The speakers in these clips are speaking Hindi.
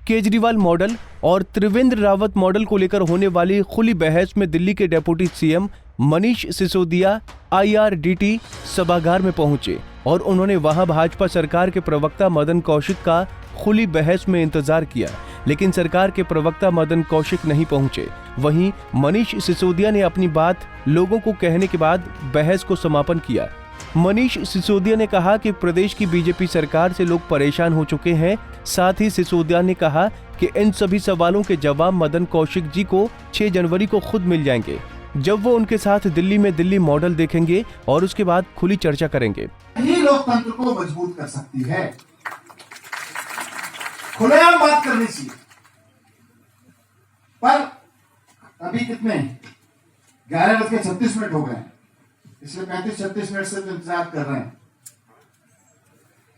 केजरीवाल मॉडल और त्रिवेंद्र रावत मॉडल को लेकर होने वाली खुली बहस में दिल्ली के deputy CM Manish Sisodia IRDT सभागार में पहुंचे और उन्होंने वहां भाजपा सरकार के प्रवक्ता मदन कौशिक का खुली बहस में इंतजार किया, लेकिन सरकार के प्रवक्ता मदन कौशिक नहीं पहुंचे। वहीं मनीष सिसोदिया ने अपनी बात लोगों को कहने के बाद बहस को समापन किया। मनीष सिसोदिया ने कहा कि प्रदेश की बीजेपी सरकार से लोग परेशान हो चुके हैं। साथ ही सिसोदिया ने कहा कि इन सभी सवालों के जवाब मदन कौशिक जी को 6 जनवरी को खुद मिल जाएंगे, जब वो उनके साथ दिल्ली में दिल्ली मॉडल देखेंगे और उसके बाद खुली चर्चा करेंगे। ये लोकतंत्र को मजबूत कर सकती है। खुलेआम बात करनी चाहिए, पर अभी कितने 11:36 हो गए, इसलिए 35-36 मिनट से तो इंतजार कर रहे हैं।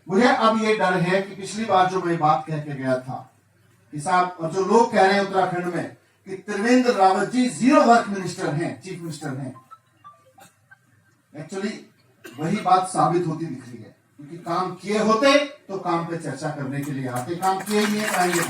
मुझे अब ये डर है कि पिछली बार जो मैं बात कह के गया था कि साहब, और जो लोग कह रहे हैं उत्तराखंड में कि त्रिवेंद्र रावत जी 0 वर्क मिनिस्टर हैं, चीफ मिनिस्टर हैं, एक्चुअली वही बात साबित होती दिख रही है, क्योंकि काम किए होते तो काम पे चर्चा करने के लिए आते, काम किए ही नहीं आएंगे।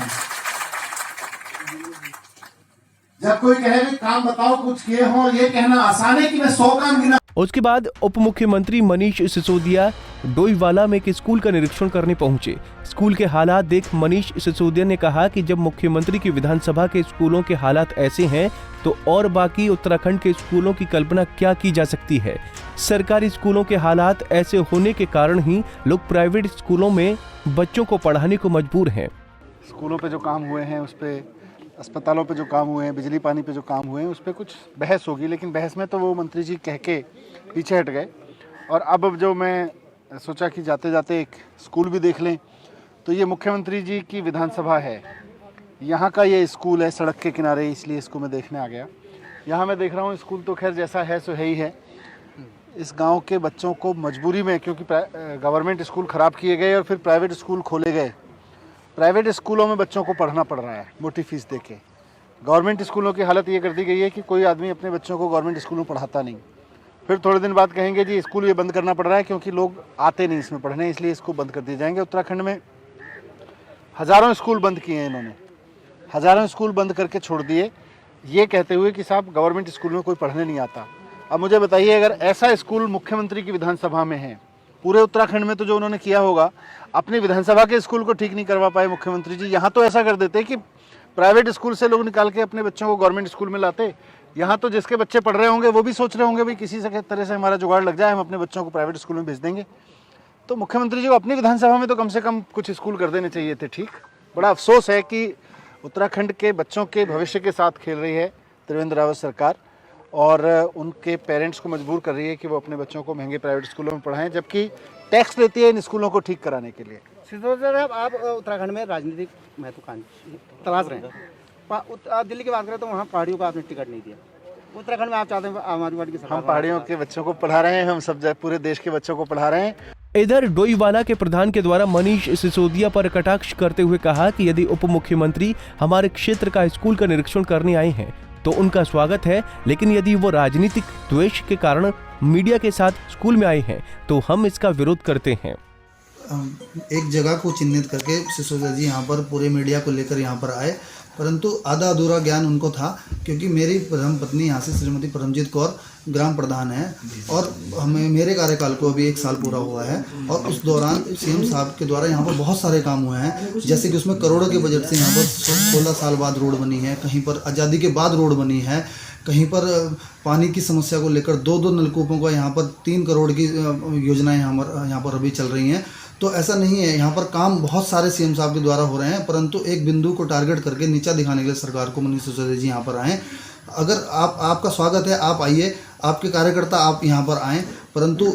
जब कोई कहे भी काम बताओ कुछ किए हो, ये कहना आसान है कि मैं 100 काम गिना। उसके बाद उप मुख्यमंत्री मनीष सिसोदिया डोईवाला में एक स्कूल का निरीक्षण करने पहुंचे। स्कूल के हालात देख मनीष सिसोदिया ने कहा कि जब मुख्यमंत्री की विधानसभा के स्कूलों के हालात ऐसे हैं तो और बाकी उत्तराखंड के स्कूलों की कल्पना क्या की जा सकती है। सरकारी स्कूलों के हालात ऐसे होने के कारण ही लोग प्राइवेट स्कूलों में बच्चों को पढ़ाने को मजबूर हैं। स्कूलों पे जो काम हुए हैं, उस पे अस्पतालों पे जो काम हुए हैं, बिजली पानी पे जो काम हुए हैं, उस पर कुछ बहस होगी, लेकिन बहस में तो वो मंत्री जी कह के पीछे हट गए। और अब जो मैं सोचा कि जाते जाते एक स्कूल भी देख लें, तो ये मुख्यमंत्री जी की विधानसभा है, यहाँ का ये स्कूल है सड़क के किनारे, इसलिए इसको मैं देखने आ गया। यहाँ मैं देख रहा हूँ स्कूल तो खैर जैसा है सो है ही है। इस गाँव के बच्चों को मजबूरी में, क्योंकि गवर्नमेंट स्कूल ख़राब किए गए और फिर प्राइवेट स्कूल खोले गए, प्राइवेट स्कूलों में बच्चों को पढ़ना पड़ रहा है मोटी फीस देके। गवर्नमेंट स्कूलों की हालत ये कर दी गई है कि कोई आदमी अपने बच्चों को गवर्नमेंट स्कूल में पढ़ाता नहीं। फिर थोड़े दिन बाद कहेंगे जी स्कूल ये बंद करना पड़ रहा है क्योंकि लोग आते नहीं इसमें पढ़ने, इसलिए इसको बंद कर दिए जाएंगे। उत्तराखंड में हज़ारों स्कूल बंद किए हैं इन्होंने, हज़ारों स्कूल बंद करके छोड़ दिए, ये कहते हुए कि साहब गवर्नमेंट स्कूल में कोई पढ़ने नहीं आता। अब मुझे बताइए, अगर ऐसा स्कूल मुख्यमंत्री की विधानसभा में है, पूरे उत्तराखंड में तो जो उन्होंने किया होगा, अपनी विधानसभा के स्कूल को ठीक नहीं करवा पाए मुख्यमंत्री जी। यहाँ तो ऐसा कर देते कि प्राइवेट स्कूल से लोग निकाल के अपने बच्चों को गवर्नमेंट स्कूल में लाते। यहाँ तो जिसके बच्चे पढ़ रहे होंगे वो भी सोच रहे होंगे भाई किसी से तरह से हमारा जुगाड़ लग जाए, हम अपने बच्चों को प्राइवेट स्कूल में भेज देंगे। तो मुख्यमंत्री जी को अपनी विधानसभा में तो कम से कम कुछ स्कूल कर देने चाहिए थे। ठीक, बड़ा अफसोस है कि उत्तराखंड के बच्चों के भविष्य के साथ खेल रही है त्रिवेंद्र रावत सरकार और उनके पेरेंट्स को मजबूर कर रही है कि वो अपने बच्चों को महंगे प्राइवेट स्कूलों में पढ़ाएं, जबकि टैक्स लेती है इन स्कूलों को ठीक कराने के लिए। सिसोदिया साहब, आप उत्तराखंड में राजनीतिक महत्वाकांक्षी तलाश रहे हैं। दिल्ली की बात करें तो वहाँ पहाड़ियों का आपने टिकट नहीं दिया, उत्तराखंड में आप चाहते हैं आम आदमी पार्टी की सरकार। हम पहाड़ियों के बच्चों को पढ़ा रहे हैं, हम सब पूरे देश के बच्चों को पढ़ा रहे हैं। इधर डोईवाला के प्रधान के द्वारा मनीष सिसोदिया पर कटाक्ष करते हुए कहा कि यदि उप मुख्यमंत्री हमारे क्षेत्र का स्कूल का निरीक्षण करने आए हैं तो उनका स्वागत है, लेकिन यदि वो राजनीतिक द्वेष के कारण मीडिया के साथ स्कूल में आए हैं तो हम इसका विरोध करते हैं। एक जगह को चिन्हित करके सिसोदिया जी यहाँ पर पूरे मीडिया को लेकर यहाँ पर आए, परंतु आधा अधूरा ज्ञान उनको था, क्योंकि मेरी प्रथम पत्नी यहाँ से श्रीमती परमजीत कौर ग्राम प्रधान है और हमें मेरे कार्यकाल को अभी 1 साल पूरा हुआ है और उस दौरान सीएम साहब के द्वारा यहाँ पर बहुत सारे काम हुए हैं, जैसे कि उसमें करोड़ों के बजट से यहाँ पर 16 साल बाद रोड बनी है, कहीं पर आज़ादी के बाद रोड बनी है, कहीं पर पानी की समस्या को लेकर 2-2 नलकूपों का यहाँ पर 3 करोड़ की योजनाएं यहाँ पर अभी चल रही हैं। तो ऐसा नहीं है, यहाँ पर काम बहुत सारे सीएम साहब के द्वारा हो रहे हैं, परंतु एक बिंदु को टारगेट करके नीचा दिखाने के लिए सरकार को मनीष सिसोदिया जी यहाँ पर आए। अगर आपका स्वागत है, आप आइए, आपके कार्यकर्ता आप यहाँ पर आएँ, परंतु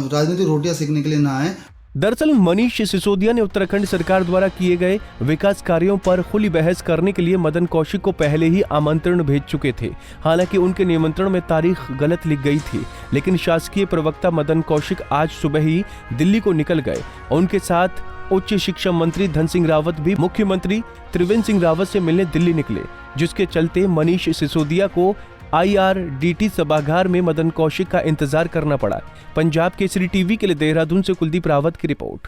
राजनीतिक रोटियाँ सीखने के लिए ना आएँ। दरअसल मनीष सिसोदिया ने उत्तराखंड सरकार द्वारा किए गए विकास कार्यों पर खुली बहस करने के लिए मदन कौशिक को पहले ही आमंत्रण भेज चुके थे। हालांकि उनके निमंत्रण में तारीख गलत लिख गई थी, लेकिन शासकीय प्रवक्ता मदन कौशिक आज सुबह ही दिल्ली को निकल गए। उनके साथ उच्च शिक्षा मंत्री धन सिंह रावत भी मुख्यमंत्री त्रिवेंद्र सिंह रावत से मिलने दिल्ली निकले, जिसके चलते मनीष सिसोदिया को IRDT सभागार में मदन कौशिक का इंतजार करना पड़ा। पंजाब केसरी टीवी के लिए देहरादून से कुलदीप रावत की रिपोर्ट।